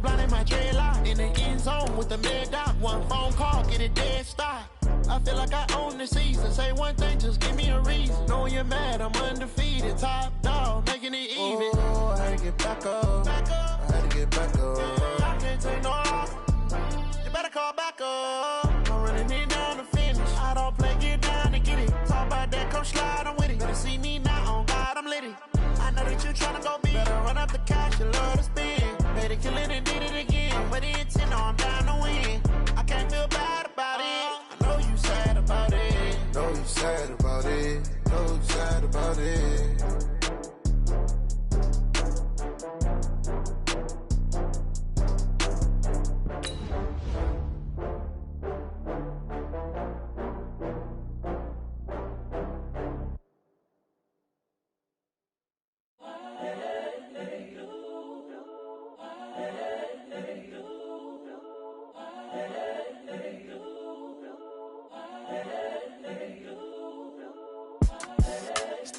blind in my dreadlock. In the end zone with the mad dot. One phone call, get it dead stop. I feel like I own the season. Say one thing, just give me a reason. Knowing you're mad, I'm undefeated. Top dog, making it even. Oh, I had to get back up. I had to get back up. I can't take no off. You better call back up. I'm running it down to finish. I don't play, get down to get it. Talk about that, come slide, I'm with it. Better see me now, on God, I'm litty. I know that you tryna go big. Better run up the cash, you love to spend. Better kill it and did it again. But the intent, no, I'm down to win. I can't feel bad about it. I know you sad about it. Know you sad about it. Know you sad about it.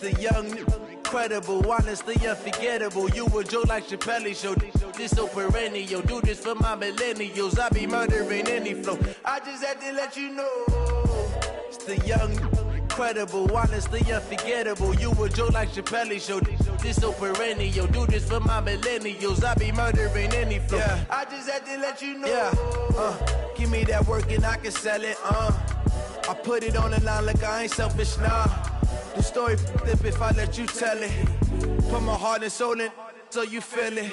The young, incredible, honestly unforgettable. You a Joe like Chappelle show. This so perennial. Do this for my millennials. I be murdering any flow. I just had to let you know. It's the young, incredible, honestly unforgettable. You a Joe like Chappelle show. This so perennial. Do this for my millennials. I be murdering any flow. Yeah. I just had to let you know. Yeah. Give me that work and I can sell it. I put it on the line like I ain't selfish, nah. The story flip if I let you tell it. Put my heart and soul in so you feel it.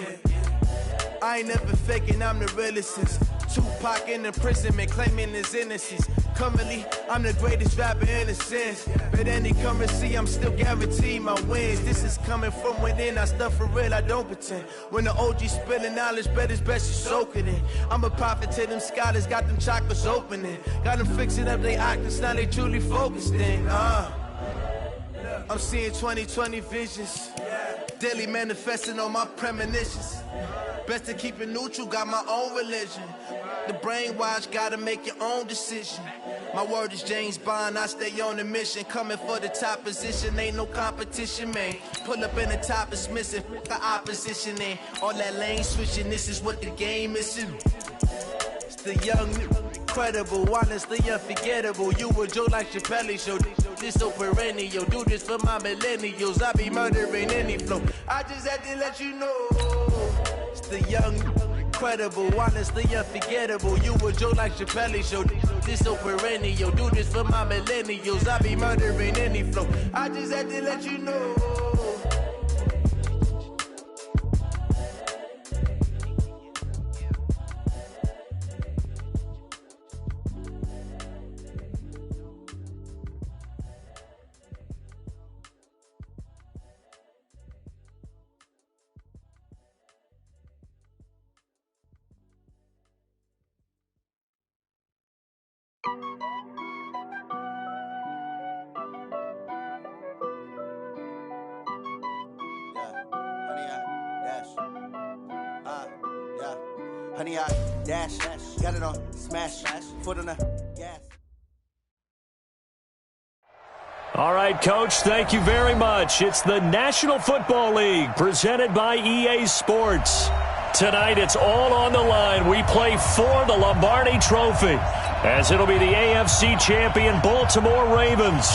I ain't never faking, I'm the realest since Tupac in imprisonment, claiming his innocence. Currently, I'm the greatest rapper in a sense. But any currency, I'm still guaranteed my wins. This is coming from within, I stuff for real, I don't pretend. When the OG spilling knowledge, bet it's best you soak it in. I'm a prophet to them scholars, got them chakras opening. Got them fixing up their octaves, now they truly focused in. I'm seeing 2020 visions, daily manifesting on my premonitions. Best to keep it neutral, got my own religion. The brainwash, gotta make your own decision. My word is James Bond, I stay on a mission. Coming for the top position, ain't no competition, man. Pull up in the top, it's missing, the opposition ain't. All that lane switching, this is what the game is. It's the young, incredible, honestly unforgettable. You a Joe like Chappelle show. This so perennial. Do this for my millennials. I be murdering any flow. I just had to let you know. It's the young, incredible, honestly unforgettable. You a Joe like Chappelle show. This so perennial. Do this for my millennials. I be murdering any flow. I just had to let you know. Honey, I dash, got it on smash, foot on the gas. All right, Coach, thank you very much. It's the National Football League presented by EA Sports. Tonight, it's all on the line. We play for the Lombardi Trophy, as it'll be the AFC champion Baltimore Ravens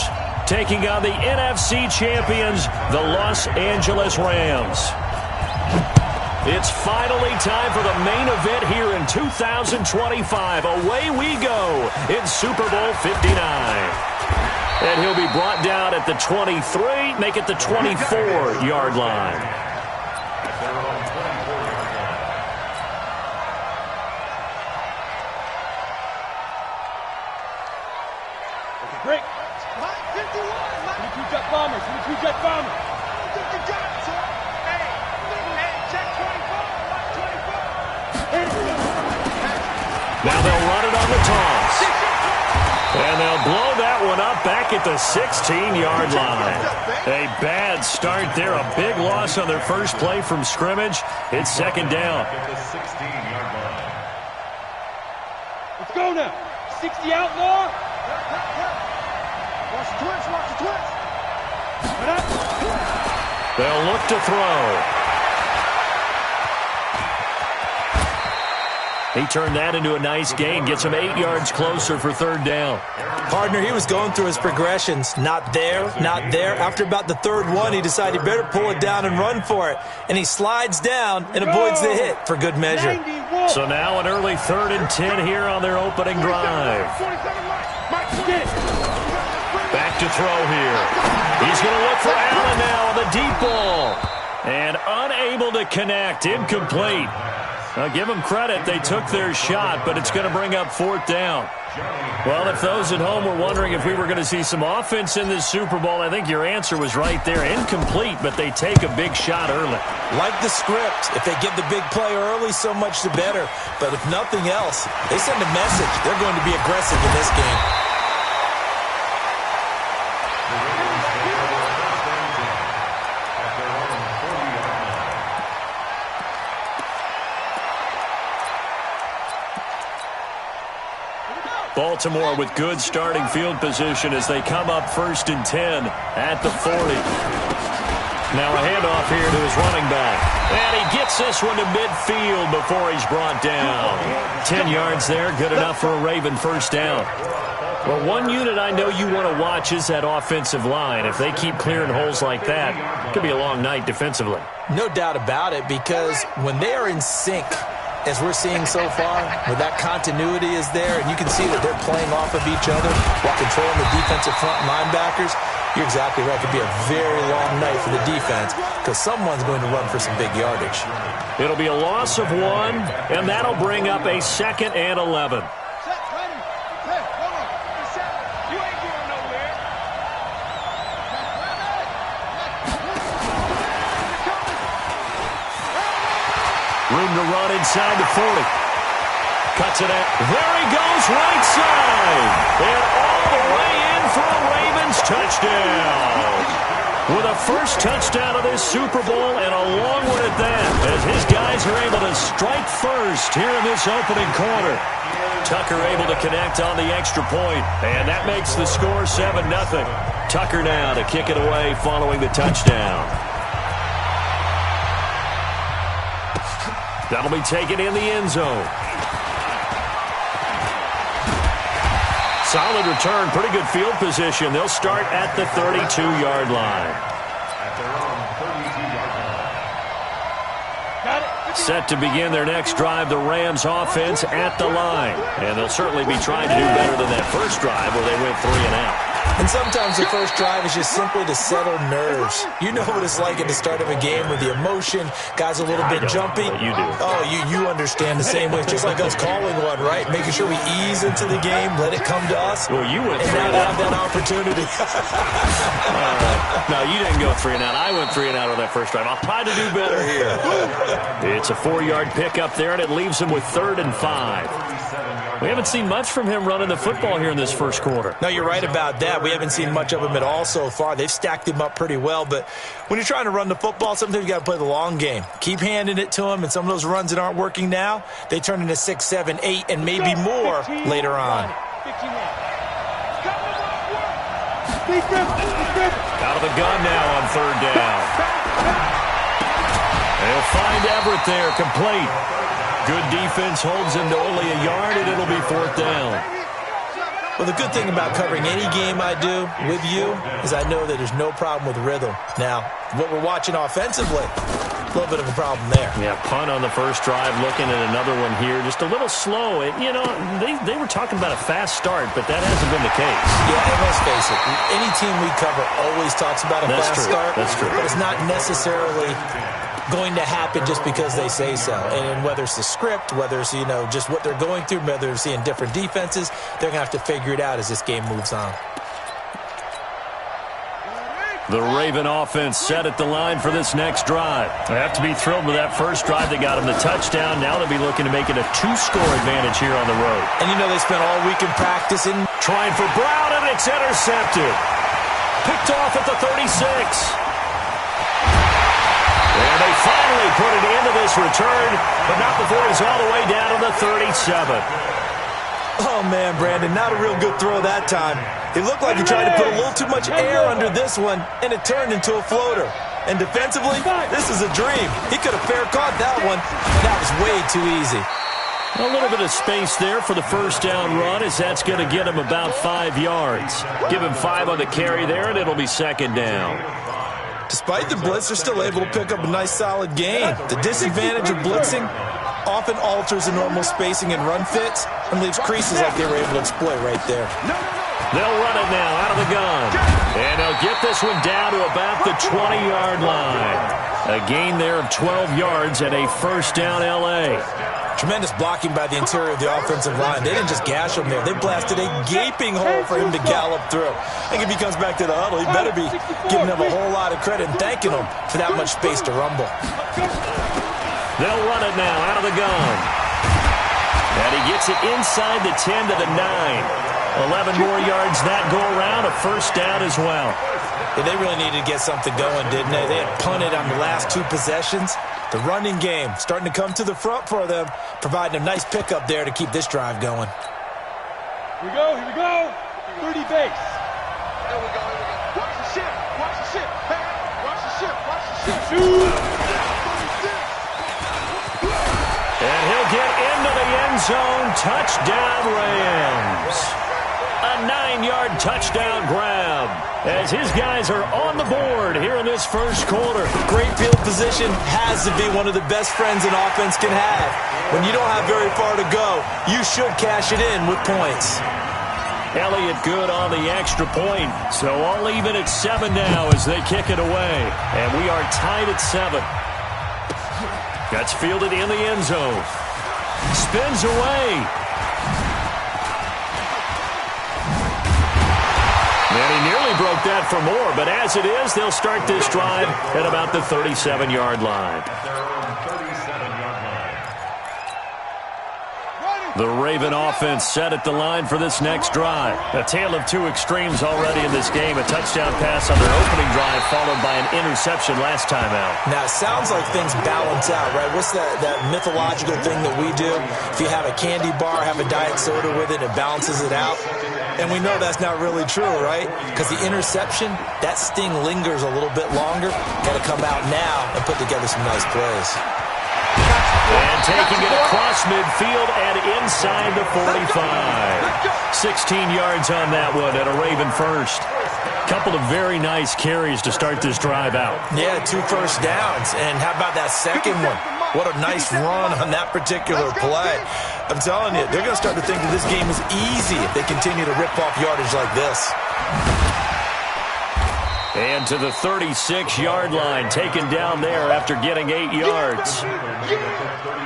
taking on the NFC champions, the Los Angeles Rams. It's finally time for the main event here in 2025. Away we go in Super Bowl 59. And he'll be brought down at the 23, make it the 24-yard line. Break. 51. 22 jet bombers. 22 jet bombers. Now they'll run it on the toss. And they'll blow that one up back at the 16-yard line. A bad start there. A big loss on their first play from scrimmage. It's second down. Let's go now. 60 outlaw. Watch the twins, watch the twins. They'll look to throw. He turned that into a nice gain, gets him 8 yards closer for third down. Partner, he was going through his progressions. Not there, not there. After about the third one, he decided he better pull it down and run for it. And he slides down and avoids the hit for good measure. So now an early 3rd and 10 here on their opening drive. Back to throw here. He's going to look for Allen now on the deep ball. And unable to connect. Incomplete. Now, give them credit. They took their shot, but it's going to bring up 4th down. Well, if those at home were wondering if we were going to see some offense in this Super Bowl, I think your answer was right there. Incomplete, but they take a big shot early. Like the script. If they give the big play early, so much the better. But if nothing else, they send a message. They're going to be aggressive in this game. Baltimore with good starting field position as they come up 1st and 10 at the 40. Now a handoff here to his running back. And he gets this one to midfield before he's brought down. 10 yards there, good enough for a Raven 1st down. Well, one unit I know you want to watch is that offensive line. If they keep clearing holes like that, it could be a long night defensively. No doubt about it, because when they are in sync, as we're seeing so far, where that continuity is there, and you can see that they're playing off of each other while controlling the defensive front linebackers, you're exactly right. It could be a very long night for the defense because someone's going to run for some big yardage. It'll be a loss of 1, and that'll bring up a 2nd and 11. Room to run inside the 40. Cuts it out. There he goes, right side. And all the way in for a Ravens touchdown. With a first touchdown of this Super Bowl and a long one at that, as his guys are able to strike first here in this opening quarter. Tucker able to connect on the extra point, and that makes the score 7-0. Tucker now to kick it away following the touchdown. That'll be taken in the end zone. Solid return, pretty good field position. They'll start at the 32-yard line. Set to begin their next drive, the Rams offense at the line. And they'll certainly be trying to do better than that first drive where they went 3 and out. And sometimes the first drive is just simply to settle nerves. You know what it's like at the start of a game with the emotion. Guys a little bit jumpy. You do. Oh, you understand the same way. Just like us calling one, right? Making sure we ease into the game, let it come to us. Well, you went and 3 now and out. have that opportunity. No, you didn't go 3 and out. I went 3 and out on that first drive. I'll try to do better here. It's a 4-yard pickup there, and it leaves him with 3rd and 5. We haven't seen much from him running the football here in this first quarter. No, you're right about that. We haven't seen much of him at all so far. They've stacked him up pretty well, but when you're trying to run the football, sometimes you got to play the long game. Keep handing it to him, and some of those runs that aren't working now, they turn into 6, 7, 8, and maybe more later on. Out of the gun now on 3rd down. They'll find Everett there, complete. Good defense holds him to only a yard, and it'll be 4th down. Well, the good thing about covering any game I do with you is I know that there's no problem with rhythm. Now, what we're watching offensively, a little bit of a problem there. Yeah, punt on the first drive, looking at another one here. Just a little slow. You know, they were talking about a fast start, but that hasn't been the case. Yeah, and let's face it, any team we cover always talks about a fast start. That's true. But it's not necessarily going to happen just because they say so. And whether it's the script, whether it's, just what they're going through, whether they're seeing different defenses, they're going to have to figure it out as this game moves on. The Raven offense set at the line for this next drive. They have to be thrilled with that first drive. They got them the touchdown. Now they'll be looking to make it a 2-score advantage here on the road. And they spent all week in practicing. Trying for Brown, and it's intercepted. Picked off at the 36. And they finally put it into this return, but not before he's all the way down to the 37. Oh, man, Brandon, not a real good throw that time. It looked like he tried to put a little too much air under this one, and it turned into a floater. And defensively, this is a dream. He could have fair caught that one. That was way too easy. A little bit of space there for the first down run, as that's going to get him about 5 yards. Give him 5 on the carry there, and it'll be second down. Despite the blitz, they're still able to pick up a nice, solid gain. The disadvantage of blitzing often alters the normal spacing and run fits and leaves creases like they were able to exploit right there. They'll run it now out of the gun. And they'll get this one down to about the 20-yard line. A gain there of 12 yards and a first down L.A. Tremendous blocking by the interior of the offensive line. They didn't just gash him there. They blasted a gaping hole for him to gallop through. I think if he comes back to the huddle, he better be giving them a whole lot of credit and thanking them for that much space to rumble. They'll run it now out of the gun. And he gets it inside the 10 to the 9. 11 more yards that go around, a first down as well. Yeah, they really needed to get something going, didn't they? They had punted on the last 2 possessions. The running game starting to come to the front for them, providing a nice pickup there to keep this drive going. Here we go. 30 base. Here we go. Watch the ship. Hey, watch the ship. Shoot. And he'll get into the end zone. Touchdown, Rams. A 9-yard touchdown grab as his guys are on the board here in this first quarter. Great field position has to be one of the best friends an offense can have. When you don't have very far to go, you should cash it in with points. Elliott good on the extra point. So all even at 7 now as they kick it away. And we are tied at 7. That's fielded in the end zone. Spins away. And he nearly broke that for more, but as it is, they'll start this drive at about the 37-yard line. The Raven offense set at the line for this next drive. A tale of 2 extremes already in this game. A touchdown pass on their opening drive followed by an interception last time out. Now, it sounds like things balance out, right? What's that mythological thing that we do? If you have a candy bar, have a diet soda with it, it balances it out. And we know that's not really true, right? Because the interception, that sting lingers a little bit longer. Got to come out now and put together some nice plays. And taking it across midfield and inside the 45. 16 yards on that one and a Raven first. Couple of very nice carries to start this drive out. Yeah, 2 first downs. And how about that second one? What a nice run on that particular play. I'm telling you, they're going to start to think that this game is easy if they continue to rip off yardage like this. And to the 36-yard line, taken down there after getting 8 yards.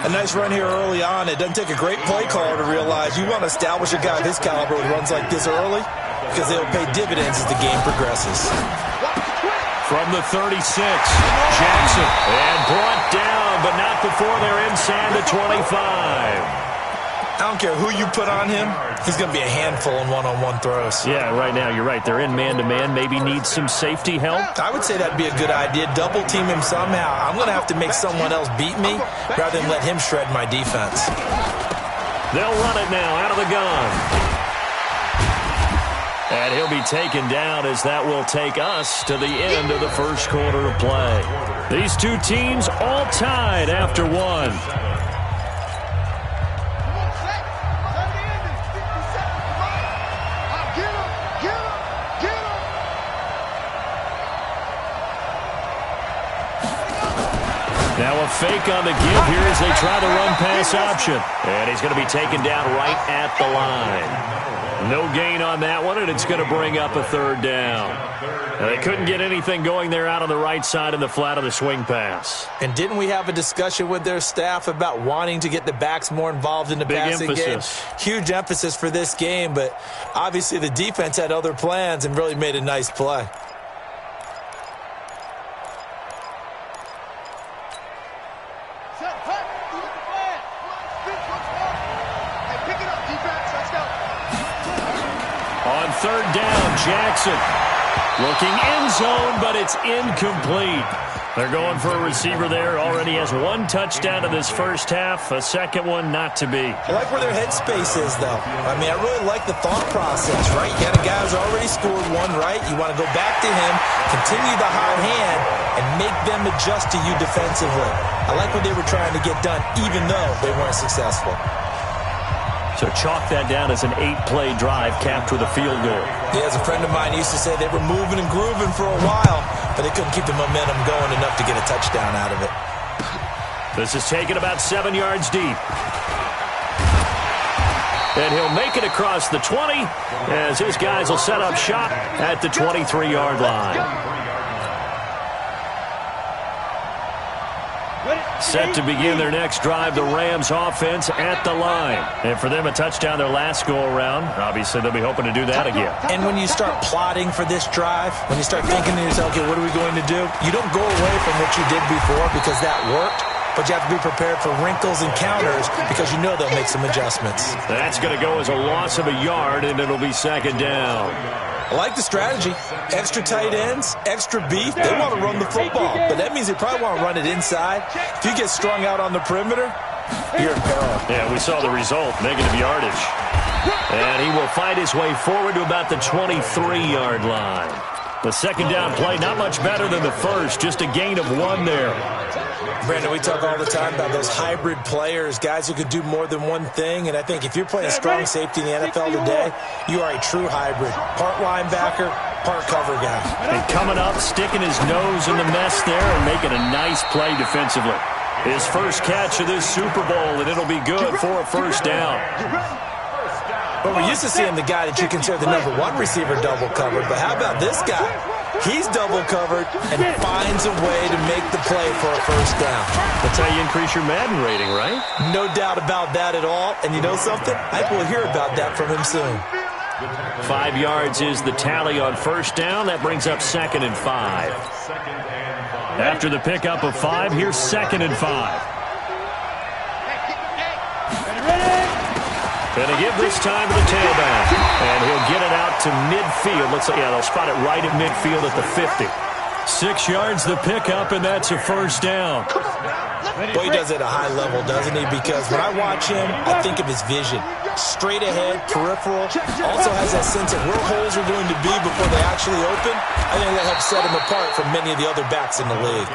A nice run here early on. It doesn't take a great play caller to realize you want to establish a guy of his caliber with runs like this early because they'll pay dividends as the game progresses. From the 36, Jackson. And brought down, but not before they're inside the 25. I don't care who you put on him, he's going to be a handful in one-on-one throws. Yeah, right now, you're right. They're in man-to-man. Maybe need some safety help. I would say that'd be a good idea. Double team him somehow. I'm going to have to make someone else beat me rather than let him shred my defense. They'll run it now out of the gun. And he'll be taken down as that will take us to the end of the first quarter of play. These 2 teams all tied after 1. Now a fake on the give here as they try the run-pass option. And he's going to be taken down right at the line. No gain on that one, and it's going to bring up a 3rd down. Now, they couldn't get anything going there out on the right side in the flat of the swing pass. And didn't we have a discussion with their staff about wanting to get the backs more involved in the passing game? Huge emphasis for this game, but obviously the defense had other plans and really made a nice play. On 3rd down, Jackson looking end zone, but it's incomplete. They're going for a receiver there. Already has 1 touchdown in this first half. A second one not to be. I like where their headspace is, though. I mean, I really like the thought process, right? You got a guy who's already scored 1, right? You want to go back to him, continue the hot hand, and make them adjust to you defensively. I like what they were trying to get done, even though they weren't successful. So chalk that down as an 8-play drive capped with a field goal. Yeah, as a friend of mine used to say, they were moving and grooving for a while, but they couldn't keep the momentum going enough to get a touchdown out of it. This is taken about 7 yards deep. And he'll make it across the 20 as his guys will set up shop at the 23-yard line. Set to begin their next drive, the Rams offense at the line. And for them, a touchdown their last go-around. Obviously, they'll be hoping to do that again. And when you start plotting for this drive, when you start thinking to yourself, okay, what are we going to do? You don't go away from what you did before because that worked. But you have to be prepared for wrinkles and counters because you know they'll make some adjustments. That's going to go as a loss of a yard, and it'll be second down. I like the strategy. Extra tight ends, extra beef. They want to run the football, but that means they probably want to run it inside. If you get strung out on the perimeter, you're in peril. Yeah, we saw the result, negative yardage. And he will find his way forward to about the 23-yard line. The second down play, not much better than the first, just a gain of 1 there. Brandon, we talk all the time about those hybrid players, guys who could do more than one thing, and I think if you're playing strong safety in the NFL today, you are a true hybrid. Part linebacker, part cover guy. And coming up, sticking his nose in the mess there and making a nice play defensively. His first catch of this Super Bowl, and it'll be good for a first down. But we're used to seeing the guy that you consider the #1 receiver double covered, but how about this guy? He's double covered and finds a way to make the play for a first down. That's how you increase your Madden rating, right? No doubt about that at all. And you know something? I think we'll hear about that from him soon. 5 yards is the tally on first down. That brings up 2nd and 5. After the pickup of 5, here's 2nd and 5. Going to give this time to the tailback. And he'll get it out to midfield. Looks like, yeah, they'll spot it right at midfield at the 50. 6 yards the pickup, and that's a first down. Boy, he does it at a high level, doesn't he? Because when I watch him, I think of his vision. Straight ahead, peripheral. Also has that sense of where holes are going to be before they actually open. I think that helps set him apart from many of the other backs in the league.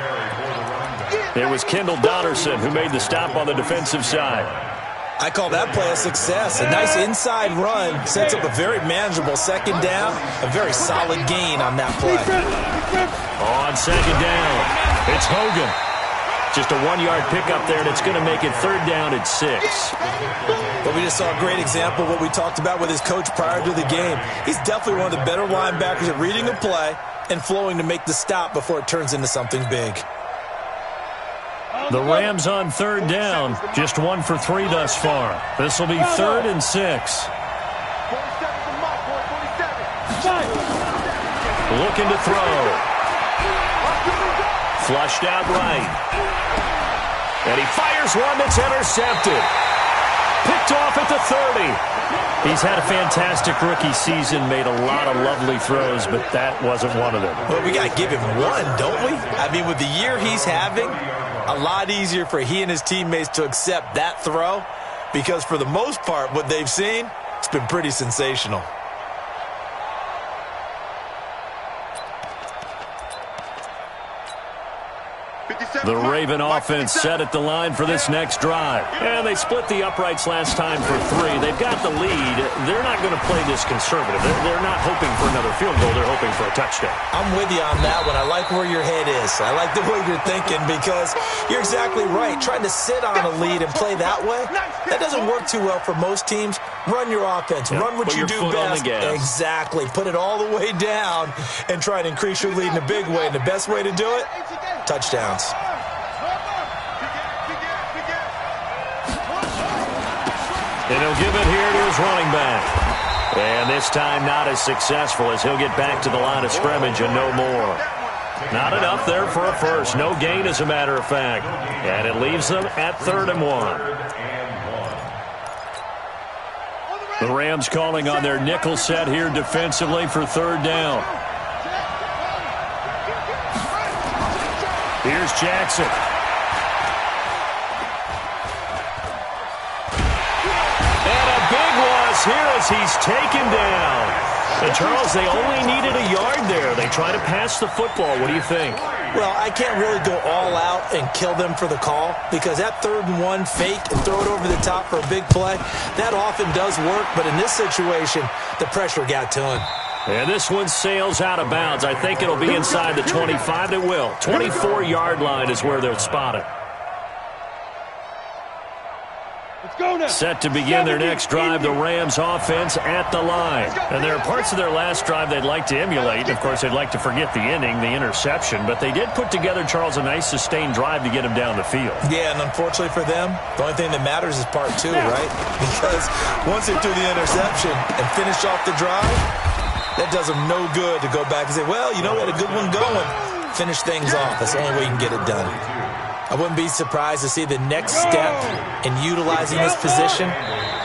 It was Kendall Donnerson who made the stop on the defensive side. I call that play a success. A nice inside run sets up a very manageable second down. A very solid gain on that play. On second down, it's Hogan. Just a 1-yard pickup there, and it's going to make it third down at 6. But we just saw a great example of what we talked about with his coach prior to the game. He's definitely one of the better linebackers at reading a play and flowing to make the stop before it turns into something big. The Rams on third down, just 1 for 3 thus far. This will be 3rd and 6. Looking to throw. Flushed out right. And he fires one that's intercepted. Picked off at the 30. He's had a fantastic rookie season, made a lot of lovely throws, but that wasn't one of them. Well, we got to give him one, don't we? I mean, with the year he's having, a lot easier for he and his teammates to accept that throw because for the most part, what they've seen, it's been pretty sensational. The Raven offense set at the line for this next drive. And they split the uprights last time for 3. They've got the lead. They're not going to play this conservative. They're not hoping for another field goal. They're hoping for a touchdown. I'm with you on that one. I like where your head is. I like the way you're thinking because you're exactly right. Trying to sit on a lead and play that way, that doesn't work too well for most teams. Run your offense. Yep. Run what you do best. Exactly. Put it all the way down and try to increase your lead in a big way. And the best way to do it, touchdowns. And he'll give it here to his running back. And this time not as successful as he'll get back to the line of scrimmage and no more. Not enough there for a first. No gain, as a matter of fact. And it leaves them at 3rd and 1. The Rams calling on their nickel set here defensively for 3rd down. Here's Jackson. And a big loss here as he's taken down. And Charles, they only needed a yard there. They tried to pass the football. What do you think? Well, I can't really go all out and kill them for the call because that 3rd and 1 fake and throw it over the top for a big play, that often does work. But in this situation, the pressure got to him. And this one sails out of bounds. I think it'll be inside the 25. It will. 24-yard line is where they'll spot it. Set to begin their next drive, the Rams offense at the line. And there are parts of their last drive they'd like to emulate. Of course, they'd like to forget the ending, the interception. But they did put together, Charles, a nice sustained drive to get him down the field. Yeah, and unfortunately for them, the only thing that matters is part 2, right? Because once they do the interception and finish off the drive, that does them no good to go back and say, well, you know, we had a good one going. Finish things off. That's the only way you can get it done. I wouldn't be surprised to see the next step in utilizing this position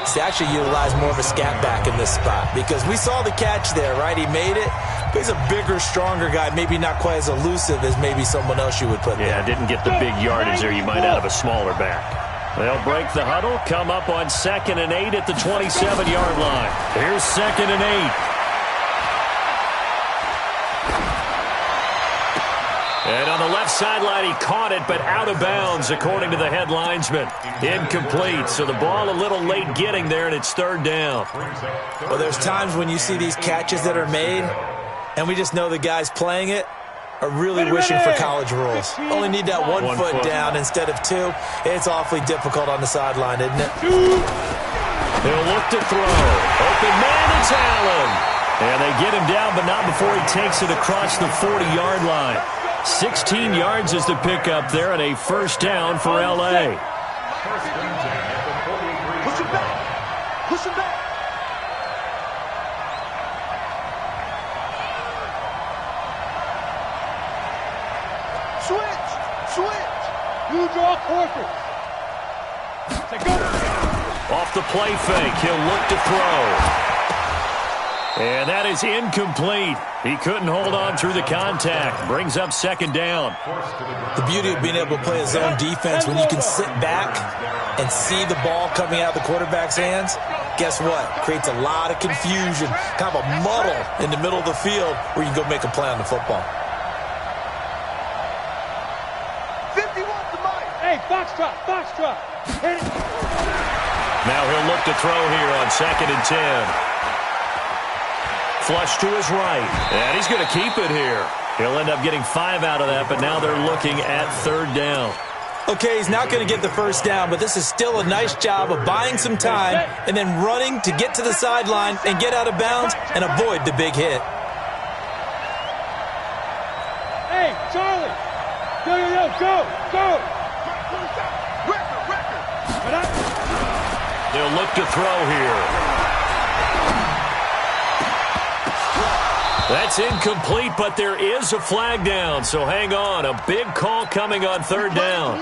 is to actually utilize more of a scat back in this spot. Because we saw the catch there, right? He made it. But he's a bigger, stronger guy, maybe not quite as elusive as maybe someone else you would put there. Yeah, didn't get the big yardage there you might out of a smaller back. They'll break the huddle, come up on 2nd and 8 at the 27-yard line. Here's 2nd and 8. And on the left sideline, he caught it, but out of bounds, according to the head linesman. Incomplete, so the ball a little late getting there, and it's 3rd down. Well, there's times when you see these catches that are made, and we just know the guys playing it are really wishing for college rules. Only need that one foot down instead of 2. It's awfully difficult on the sideline, isn't it? He'll look to throw. Open man, it's Allen. And they get him down, but not before he takes it across the 40-yard line. 16 yards is the pickup there, and a 1st down for L.A. Push him back. Push him back. Switch. You draw quarter. Off the play fake, he'll look to throw. And that is incomplete. He couldn't hold on through the contact. Brings up 2nd down. The beauty of being able to play a zone defense when you can sit back and see the ball coming out of the quarterback's hands, guess what? Creates a lot of confusion, kind of a muddle in the middle of the field where you can go make a play on the football. 50 wants the mic. Hey, box drop. Hit it. Now he'll look to throw here on 2nd and 10. Flush to his right, and he's going to keep it here. He'll end up getting 5 out of that, but now they're looking at 3rd down. Okay, he's not going to get the 1st down, but this is still a nice job of buying some time and then running to get to the sideline and get out of bounds and avoid the big hit. Hey, Charlie. Go. Record. They'll look to throw here. That's incomplete, but there is a flag down, so hang on. A big call coming on 3rd down.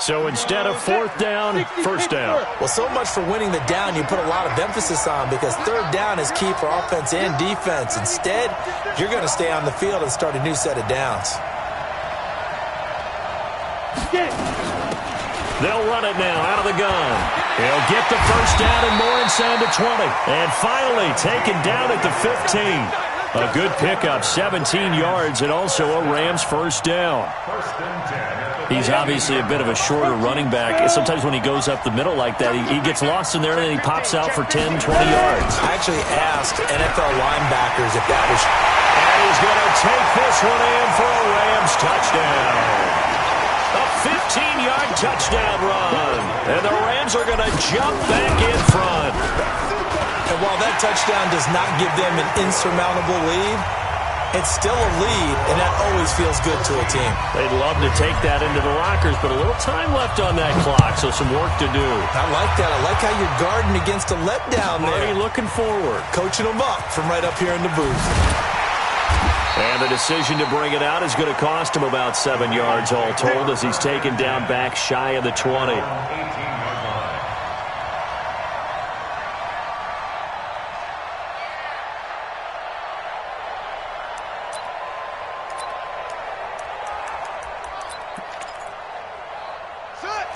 So instead of 4th down, 1st down. Well, so much for winning the down you put a lot of emphasis on because 3rd down is key for offense and defense. Instead, you're going to stay on the field and start a new set of downs. They'll run it now out of the gun. He'll get the 1st down and more inside the 20. And finally taken down at the 15. A good pickup, 17 yards, and also a Rams 1st down. He's obviously a bit of a shorter running back. Sometimes when he goes up the middle like that, he gets lost in there and then he pops out for 10, 20 yards. I actually asked NFL linebackers if that was... And he's going to take this one in for a Rams touchdown. A 15-yard touchdown run. And the Rams are going to jump back in front. And while that touchdown does not give them an insurmountable lead, it's still a lead, and that always feels good to a team. They'd love to take that into the lockers, but a little time left on that clock, so some work to do. I like that. I like how you're guarding against a letdown there. Marty looking forward. Coaching them up from right up here in the booth. And the decision to bring it out is going to cost him about 7 yards all told as he's taken down back shy of the 20.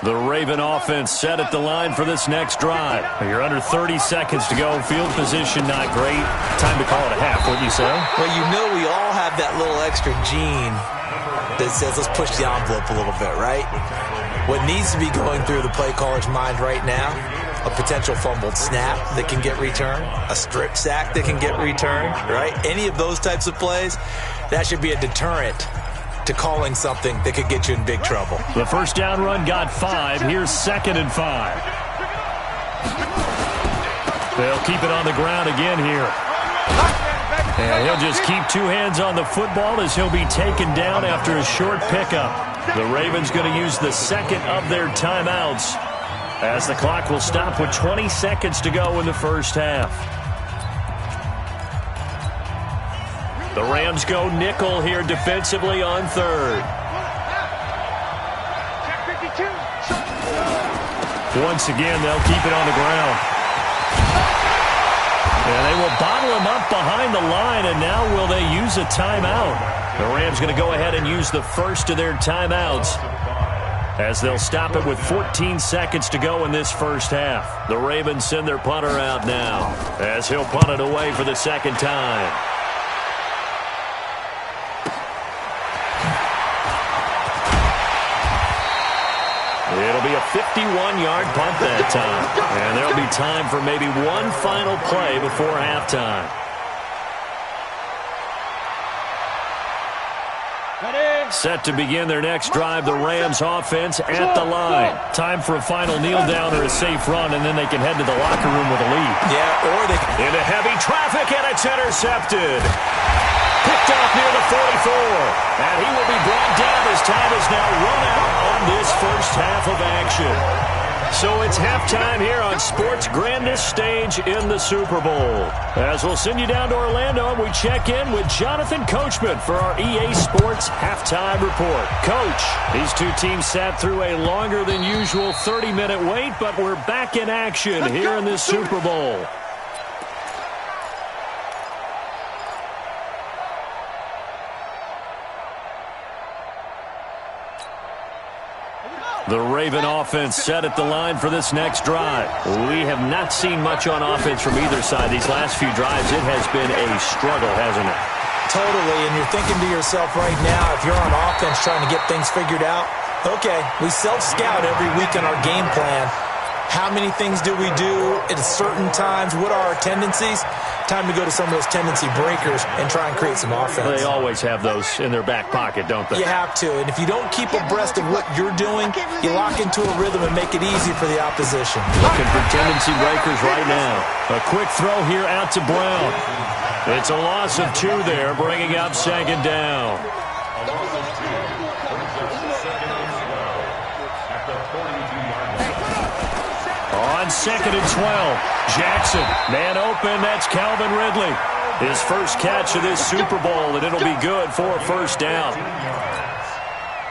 The Raven offense set at the line for this next drive. You're under 30 seconds to go. Field position not great. Time to call it a half, wouldn't you say? Well, you know we all have that little extra gene that says let's push the envelope a little bit, right? What needs to be going through the play caller's mind right now, a potential fumbled snap that can get returned, a strip sack that can get returned, right? Any of those types of plays, that should be a deterrent to calling something that could get you in big trouble. The first down run got 5. Here's 2nd and 5. They'll keep it on the ground again here. And he'll just keep 2 hands on the football as he'll be taken down after a short pickup. The Ravens going to use the second of their timeouts as the clock will stop with 20 seconds to go in the first half. The Rams go nickel here defensively on 3rd. Once again, they'll keep it on the ground. And they will bottle him up behind the line, and now will they use a timeout? The Rams going to go ahead and use the first of their timeouts as they'll stop it with 14 seconds to go in this first half. The Ravens send their punter out now as he'll punt it away for the second time. It'll be a 51-yard punt that time. And there'll be time for maybe one final play before halftime. Set to begin their next drive, the Rams offense at the line. Time for a final kneel down or a safe run, and then they can head to the locker room with a lead. Yeah, or they into heavy traffic, and it's intercepted. Picked off near the 44. And he will be brought down as time is now run out on this first half of action. So it's halftime here on sports' grandest stage in the Super Bowl. As we'll send you down to Orlando, we check in with Jonathan Coachman for our EA Sports Halftime Report. Coach, these two teams sat through a longer than usual 30-minute wait, but we're back in action here in this Super Bowl. The Raven offense set at the line for this next drive. We have not seen much on offense from either side. These last few drives, it has been a struggle, hasn't it? Totally, and you're thinking to yourself right now, if you're on offense trying to get things figured out, okay, we self-scout every week on our game plan. How many things do we do at certain times? What are our tendencies? Time to go to some of those tendency breakers and try and create some offense. They always have those in their back pocket, don't they? You have to, and if you don't keep abreast of what you're doing, you lock into a rhythm and make it easy for the opposition. Looking for tendency breakers right now. A quick throw here out to Brown. It's a loss of 2 there, bringing up 2nd down. On 2nd and 12, Jackson, man open, that's Calvin Ridley. His first catch of this Super Bowl, and it'll be good for a first down.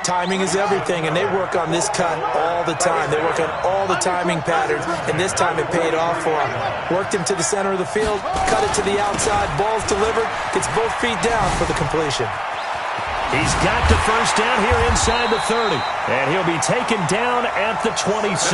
Timing is everything, and they work on this cut all the time. They work on all the timing patterns, and this time it paid off for him. Worked him to the center of the field, cut it to the outside, ball's delivered, gets both feet down for the completion. He's got the first down here inside the 30, and he'll be taken down at the 26.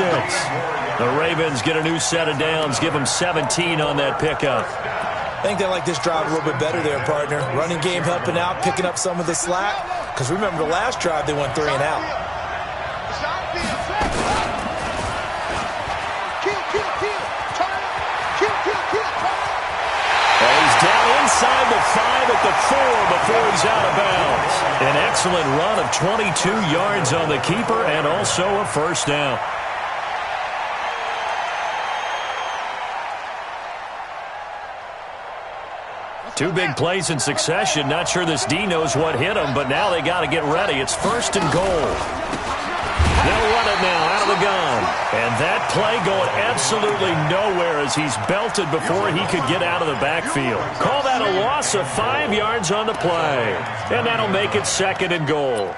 The Ravens get a new set of downs, give them 17 on that pickup. I think they like this drive a little bit better there, partner. Running game helping out, picking up some of the slack. Because remember the last drive, they went 3 and out. And he's down inside the 5 at the 4 before he's out of bounds. An excellent run of 22 yards on the keeper and also a first down. Two big plays in succession. Not sure this D knows what hit him, but now they got to get ready. It's 1st and goal. They'll run it now out of the gun. And that play going absolutely nowhere as he's belted before he could get out of the backfield. Call that a loss of 5 yards on the play. And that'll make it 2nd and goal.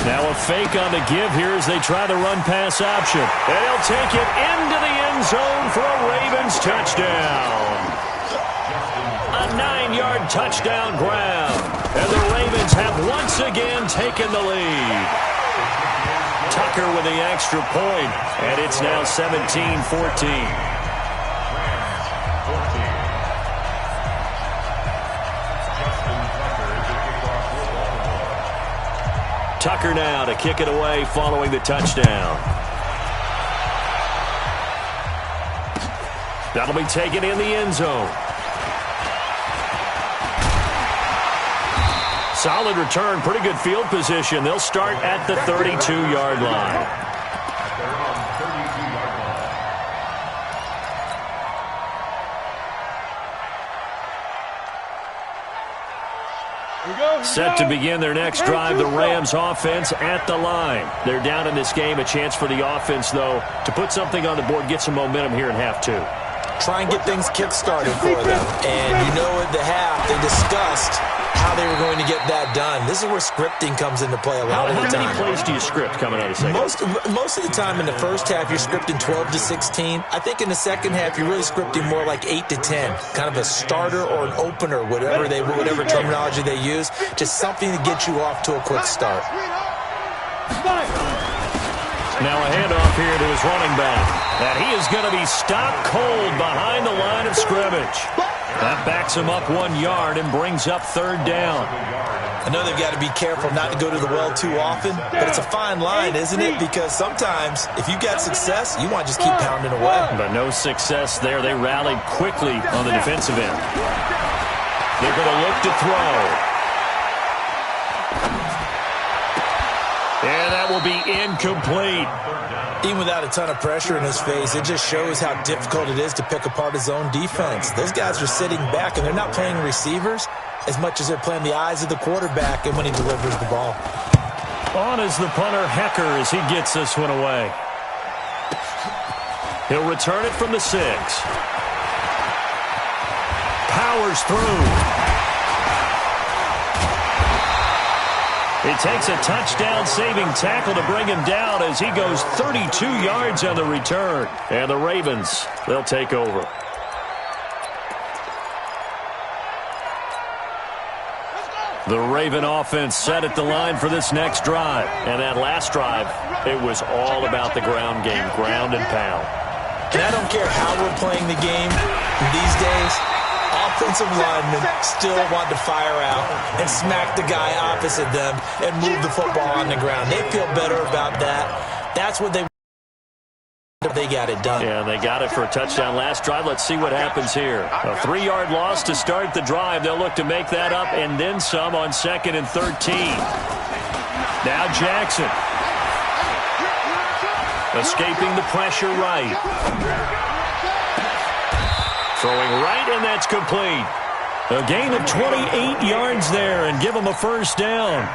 Now a A fake on the give here as they try the run-pass option. And he'll take it into the end zone for a Ravens touchdown. A 9-yard touchdown grab. And the Ravens have once again taken the lead. Tucker with the extra point. And it's now 17-14. Tucker now to kick it away following the touchdown. That'll be taken in the end zone. Solid return, pretty good field position. They'll start at the 32-yard line. Set to begin their next drive, the Rams offense at the line. They're down in this game. A chance for the offense, though, to put something on the board, get some momentum here in half two. Try and get things kick-started for them. And you know at the half, they discussed how they were going to get that done. This is where scripting comes into play a lot of the time. How many plays do you script coming out of the second? Most of the time in the first half, you're scripting 12 to 16. I think in the second half, you're really scripting more like 8 to 10. Kind of a starter or an opener, whatever terminology they use. Just something to get you off to a quick start. Now a handoff here to his running back. And he is going to be stopped cold behind the line of scrimmage. That backs him up 1 yard and brings up third down. I know they've got to be careful not to go to the well too often, but it's a fine line, isn't it? Because sometimes if you got success, you want to just keep pounding away. But no success there. They rallied quickly on the defensive end. They're going to look to throw. And that will be incomplete. Even without a ton of pressure in his face, it just shows how difficult it is to pick apart his own defense. Those guys are sitting back, and they're not playing receivers as much as they're playing the eyes of the quarterback and when he delivers the ball. On is the punter, Hecker, as he gets this one away. He'll return it from the 6. Powers through. It takes a touchdown-saving tackle to bring him down as he goes 32 yards on the return. And the Ravens, they'll take over. The Raven offense set at the line for this next drive. And that last drive, it was all about the ground game, ground and pound. And I don't care how we're playing the game these days. Offensive linemen still want to fire out and smack the guy opposite them and move the football on the ground. They feel better about that. That's what they got it done. Yeah, they got it for a touchdown last drive. Let's see what happens here. A 3-yard loss to start the drive. They'll look to make that up and then some on 2nd and 13. Now Jackson. Escaping the pressure right. Throwing right, and that's complete. A gain of 28 yards there and give them a first down.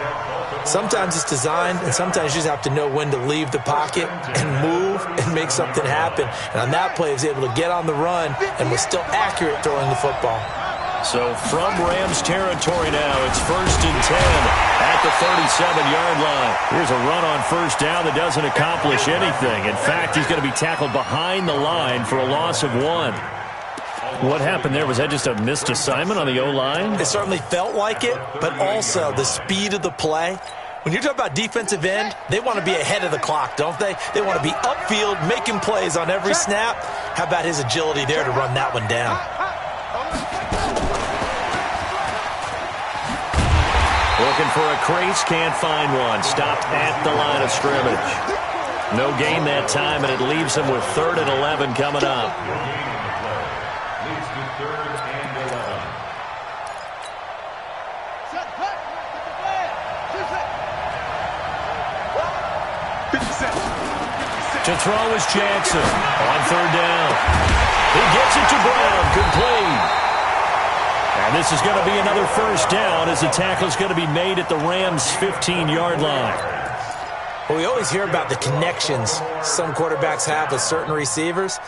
Sometimes it's designed, and sometimes you just have to know when to leave the pocket and move and make something happen. And on that play, he was able to get on the run and was still accurate throwing the football. So from Rams territory now, it's 1st and 10 at the 37-yard line. Here's a run on first down that doesn't accomplish anything. In fact, he's going to be tackled behind the line for a loss of 1. What happened there? Was that just a missed assignment on the O-line? It certainly felt like it, but also the speed of the play. When you're talking about defensive end, they want to be ahead of the clock, don't they? They want to be upfield, making plays on every snap. How about his agility there to run that one down? Looking for a crease, can't find one. Stopped at the line of scrimmage. No gain that time, and it leaves him with 3rd and 11 coming up. To throw is Jackson on 3rd down. He gets it to Brown, complete. And this is going to be another first down as the tackle is going to be made at the Rams' 15-yard line. Well, we always hear about the connections some quarterbacks have with certain receivers.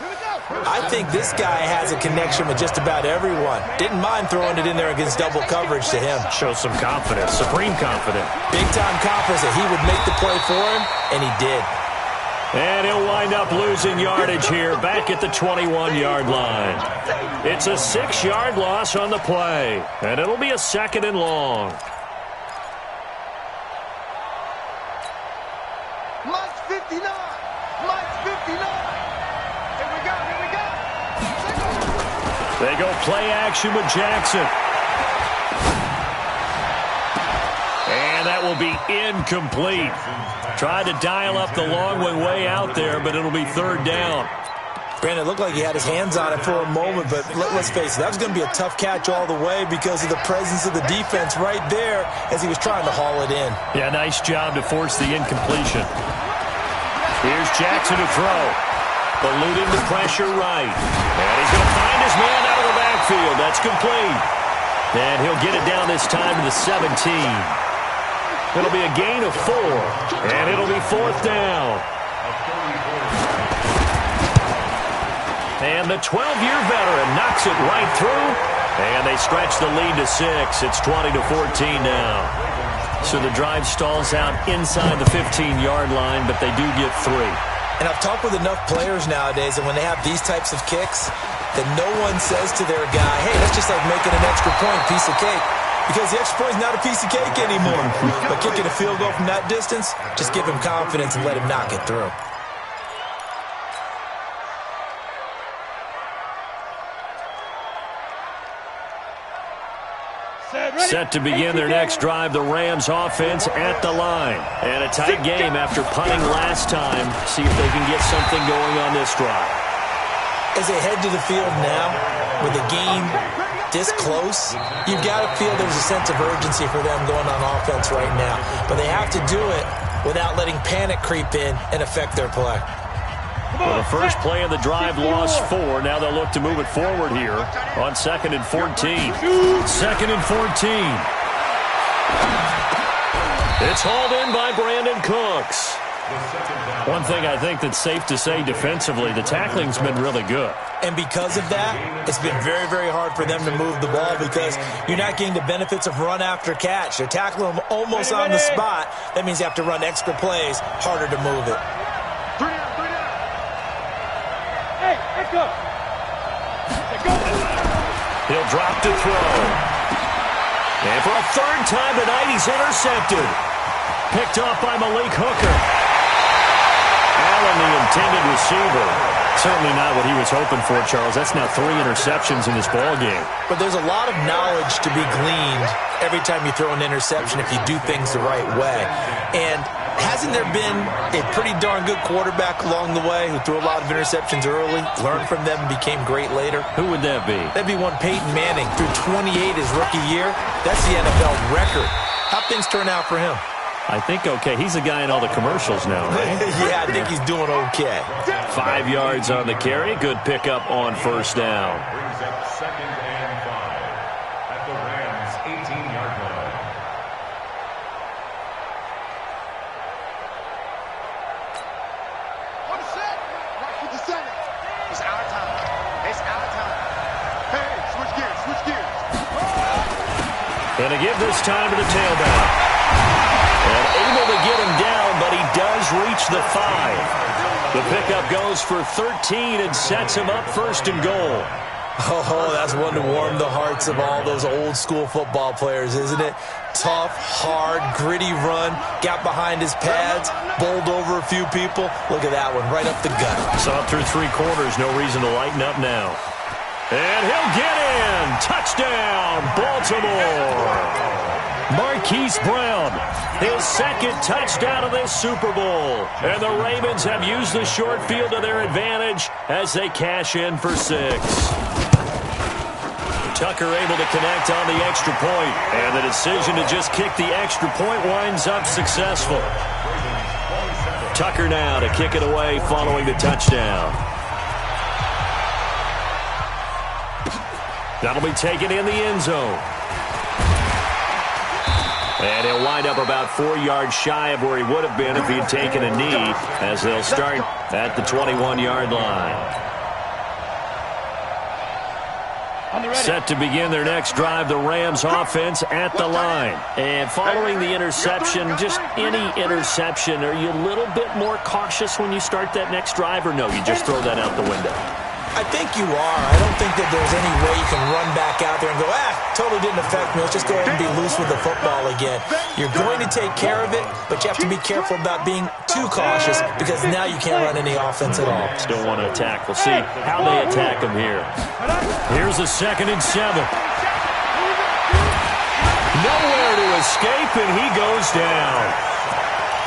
I think this guy has a connection with just about everyone. Didn't mind throwing it in there against double coverage to him. Shows some confidence, supreme confidence. Big-time confidence that he would make the play for him, and he did. And he'll wind up losing yardage here back at the 21-yard line. It's a 6-yard loss on the play, and it'll be a 2nd and long. Mike's 59. Mike's 59. Here we go. Here we go. They go play action with Jackson. And that will be incomplete. Tried to dial up the long way out there, but it'll be 3rd down. Granted, it looked like he had his hands on it for a moment, but let's face it, that was going to be a tough catch all the way because of the presence of the defense right there as he was trying to haul it in. Yeah, nice job to force the incompletion. Here's Jackson to throw. Eluding the pressure right. And he's going to find his man out of the backfield. That's complete. And he'll get it down this time to the 17. It'll be a gain of 4, and it'll be 4th down. And the 12-year veteran knocks it right through, and they stretch the lead to 6. It's 20-14 now. So the drive stalls out inside the 15-yard line, but they do get 3. And I've talked with enough players nowadays, and when they have these types of kicks, that no one says to their guy, hey, that's just like making an extra point, piece of cake. Because the extra point is not a piece of cake anymore. But kicking a field goal from that distance, just give him confidence and let him knock it through. Set to begin their next drive, the Rams offense at the line. And a tight game after punting last time. See if they can get something going on this drive. As they head to the field now, with the game this close, you've got to feel there's a sense of urgency for them going on offense right now. But they have to do it without letting panic creep in and affect their play. Well, the first play of the drive lost 4. Now they'll look to move it forward here on 2nd and 14. 2nd and 14. It's hauled in by Brandon Cooks. One thing I think that's safe to say defensively, the tackling's been really good. And because of that, it's been very, very hard for them to move the ball because you're not getting the benefits of run after catch. They're tackling them almost on the spot. That means you have to run extra plays, harder to move it. Hey, let's go. He'll drop to throw. And for a 3rd time tonight, he's intercepted. Picked off by Malik Hooker. Allen, the intended receiver. Certainly not what he was hoping for, Charles. That's now 3 interceptions in this ballgame. But there's a lot of knowledge to be gleaned every time you throw an interception if you do things the right way. And hasn't there been a pretty darn good quarterback along the way who threw a lot of interceptions early, learned from them, and became great later? Who would that be? That'd be one Peyton Manning. Threw 28 his rookie year. That's the NFL record. How'd things turn out for him? I think okay. He's the guy in all the commercials now, right? Yeah, I think he's doing okay. 5 yards on the carry. Good pickup on 1st down. Brings up 2nd and 5 at the Rams' 18-yard line. On the set. Right with the center. It's our time. It's our time. Hey, switch gears. Switch gears. Gonna give this time to the tailback. And able to get him down, but he does reach the 5. The pickup goes for 13 and sets him up 1st and goal. Oh, that's one to warm the hearts of all those old school football players, isn't it? Tough, hard, gritty run, got behind his pads, bowled over a few people. Look at that one, right up the gut. Saw it through 3 quarters, no reason to lighten up now. And he'll get in! Touchdown, Baltimore! Marquise Brown, his 2nd touchdown of this Super Bowl. And the Ravens have used the short field to their advantage as they cash in for 6. Tucker able to connect on the extra point. And the decision to just kick the extra point winds up successful. Tucker now to kick it away following the touchdown. That'll be taken in the end zone. And he'll wind up about 4 yards shy of where he would have been if he had taken a knee, as they'll start at the 21-yard line. Set to begin their next drive, the Rams offense at the line. And following the interception, just any interception, are you a little bit more cautious when you start that next drive, or no, you just throw that out the window? I think you are. I don't think that there's any way you can run back out there and go, totally didn't affect me. Let's just go ahead and be loose with the football again. You're going to take care of it, but you have to be careful about being too cautious because now you can't run any offense at all. Still want to attack. We'll see how they attack them here. Here's a 2nd and 7. Nowhere to escape, and he goes down.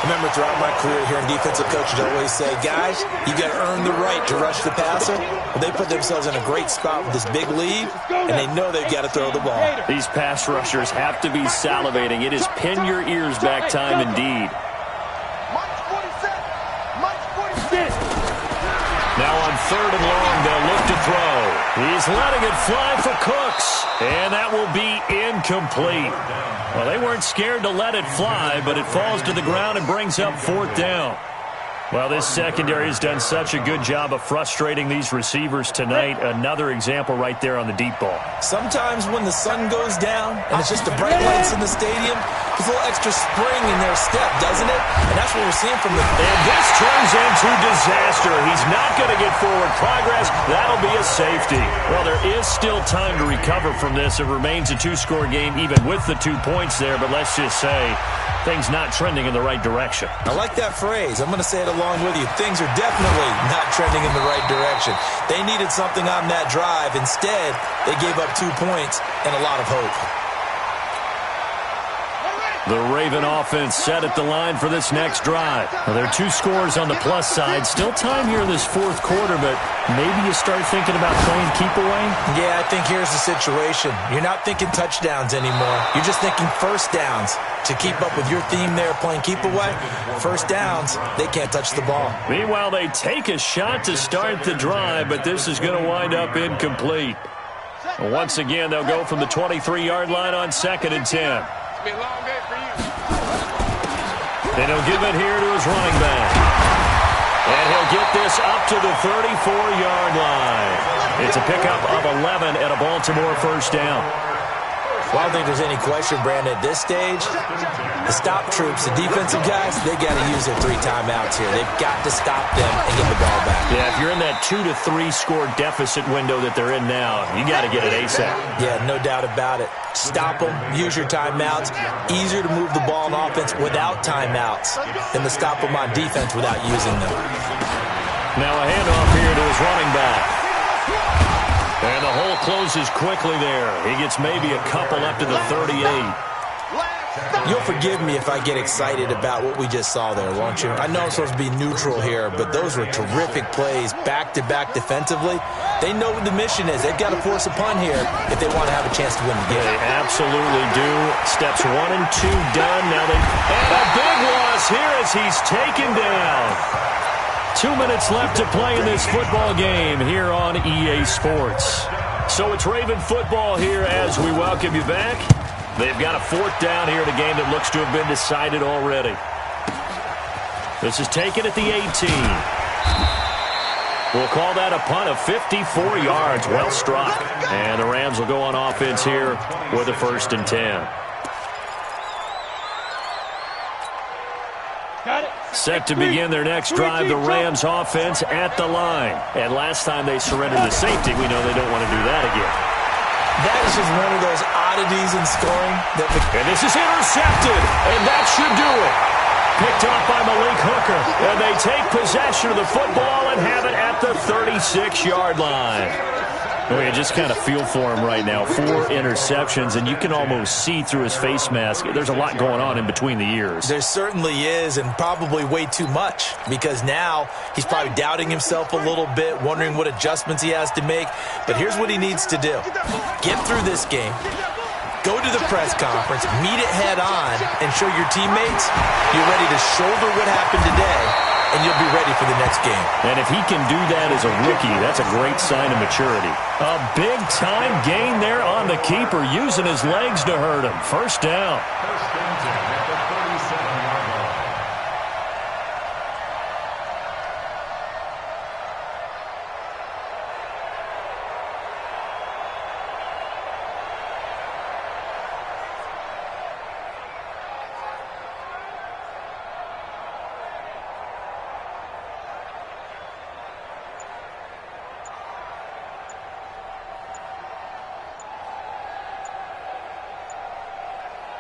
Remember, throughout my career here in defensive coaching, I always say, guys, you got to earn the right to rush the passer. Well, they put themselves in a great spot with this big lead, and they know they've got to throw the ball. These pass rushers have to be salivating. It is pin your ears back time indeed. Now on 3rd and long, they'll look to throw. He's letting it fly for Cooks, and that will be incomplete. Well, they weren't scared to let it fly, but it falls to the ground and brings up 4th down. Well, this secondary has done such a good job of frustrating these receivers tonight. Another example right there on the deep ball. Sometimes when the sun goes down and it's just the bright lights in the stadium, there's a little extra spring in their step, doesn't it? And that's what we're seeing from the... And this turns into disaster. He's not going to get forward progress. That'll be a safety. Well, there is still time to recover from this. It remains a 2-score game even with the 2 points there, but let's just say things not trending in the right direction. I like that phrase. I'm going to say it along with you. Things are definitely not trending in the right direction. They needed something on that drive. Instead, they gave up 2 points and a lot of hope. The Raven offense set at the line for this next drive. Well, there are 2 scores on the plus side. Still time here in this 4th quarter, but maybe you start thinking about playing keep away? Yeah, I think here's the situation. You're not thinking touchdowns anymore. You're just thinking first downs. To keep up with your theme there, playing keep away, first downs, they can't touch the ball. Meanwhile, they take a shot to start the drive, but this is going to wind up incomplete. Once again, they'll go from the 23-yard line on 2nd and 10. Then he'll give it here to his running back. And he'll get this up to the 34-yard line. It's a pickup of 11 and a Baltimore first down. Well, I don't think there's any question, Brandon, at this stage, the stop troops, the defensive guys, they got to use their 3 timeouts here. They've got to stop them and get the ball back. Yeah, if you're in that 2 to 3 score deficit window that they're in now, you got to get it ASAP. Yeah, no doubt about it. Stop them, use your timeouts. Easier to move the ball on offense without timeouts than to stop them on defense without using them. Now a handoff here to his running back. And the hole closes quickly there. He gets maybe a couple up to the 38. You'll forgive me if I get excited about what we just saw there, won't you? I know I'm supposed to be neutral here, but those were terrific plays back-to-back defensively. They know what the mission is. They've got to force a punt here if they want to have a chance to win the game. They absolutely do. Steps 1 and 2 done. Now they... And a big loss here as he's taken down. 2 minutes left to play in this football game here on EA Sports. So it's Raven football here as we welcome you back. They've got a 4th down here in a game that looks to have been decided already. This is taken at the 18. We'll call that a punt of 54 yards. Well struck. And the Rams will go on offense here with a 1st and 10. Set to begin their next drive, the Rams offense at the line. And last time they surrendered the safety, we know they don't want to do that again. That is just one of those oddities in scoring. And this is intercepted, and that should do it. Picked off by Malik Hooker, and they take possession of the football and have it at the 36-yard line. Oh, you just kind of feel for him right now. 4 interceptions, and you can almost see through his face mask. There's a lot going on in between the ears. There certainly is, and probably way too much, because now he's probably doubting himself a little bit, wondering what adjustments he has to make. But here's what he needs to do. Get through this game. Go to the press conference, meet it head on, and show your teammates you're ready to shoulder what happened today, and you'll be ready for the next game. And if he can do that as a rookie, that's a great sign of maturity. A big-time gain there on the keeper, using his legs to hurt him. First down.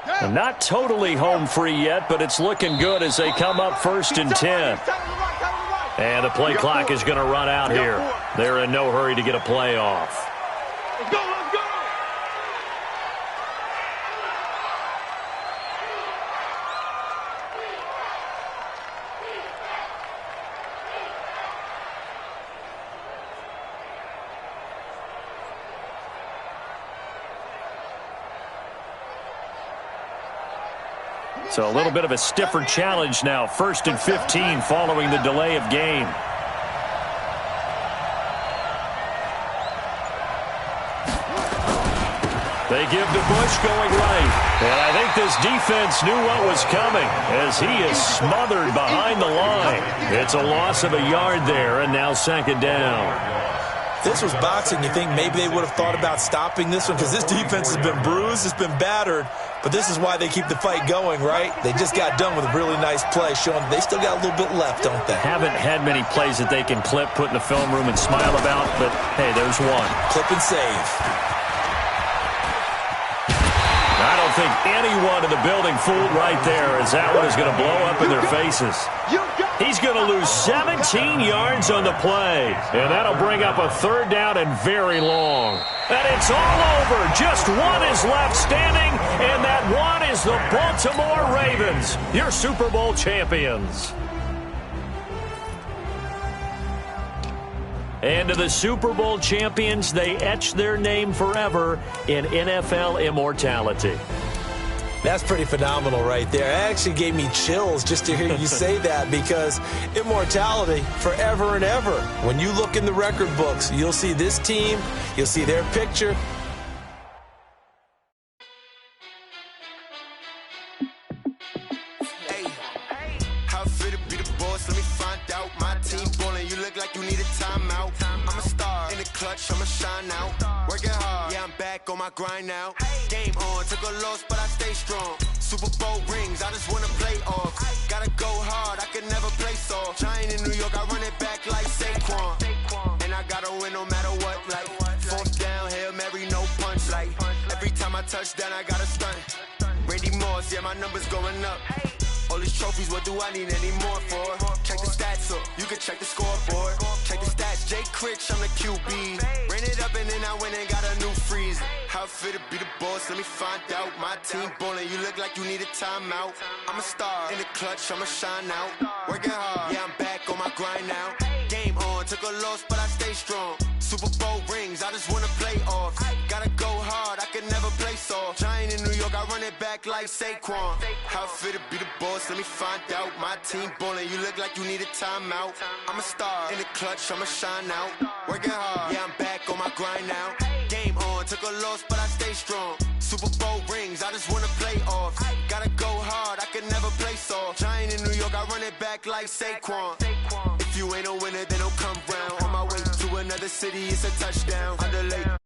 And not totally home free yet, but it's looking good as they come up 1st and 10. And the play clock is going to run out here. They're in no hurry to get a play off. Let's go, let's go! So a little bit of a stiffer challenge now. 1st and 15 following the delay of game. They give to Bush going right. And I think this defense knew what was coming as he is smothered behind the line. It's a loss of a yard there, and now 2nd down. This was boxing. You think maybe they would have thought about stopping this one because this defense has been bruised, it's been battered, but this is why they keep the fight going, right? They just got done with a really nice play, showing they still got a little bit left, don't they? Haven't had many plays that they can clip, put in the film room, and smile about, but hey, there's one. Clip and save. I don't think anyone in the building fooled right there, as that one is going to blow up in their faces. He's going to lose 17 yards on the play, and that'll bring up a 3rd down and very long. And it's all over. Just one is left standing, and that one is the Baltimore Ravens, your Super Bowl champions. And to the Super Bowl champions, they etch their name forever in NFL immortality. That's pretty phenomenal right there. It actually gave me chills just to hear you say that, because immortality forever and ever. When you look in the record books, you'll see this team, you'll see their picture. Hey, how fit to be the boss? Let me find out. My team ballin', you look like you need a timeout. I'm a star in the clutch, I'ma shine out. Working hard, yeah, I'm back on my grind now. Game on, took a loss, but I stay strong. Super Bowl rings, I just wanna play off. Gotta go hard, I can never play soft. Giant in New York, I run it back like Saquon. And I gotta win no matter what, like 4th down, Hail Mary, no punch, like every time I touch down, I gotta stunt. Randy Moss, yeah, my numbers going up. All these trophies, what do I need any more for? Check the stats up, you can check the scoreboard. Check the stats, Jay Critch, I'm the QB. Ran it up and then I went and got a new freeze. How fit to be the boss, let me find out. My team ballin', you look like you need a timeout. I'm a star in the clutch, I'ma shine out. Working hard, yeah, I'm back on my grind now. Game on, took a loss, but I stay strong. Super Bowl rings, I just wanna play off. Gotta go hard, I can never play soft. Giant in New York, I run it back like Saquon. How fit to be the boss, let me find out. My team ballin', you look like you need a timeout. I'm a star in the clutch, I'ma shine out. Working hard, yeah, I'm back on my grind now. Game on, took a loss, but I stay strong. Super Bowl rings, I just wanna play off. Gotta go hard, I can never play soft. Giant in New York, I run it back like Saquon. If you ain't a winner, then don't come round. On my way to another city, it's a touchdown. Underlay.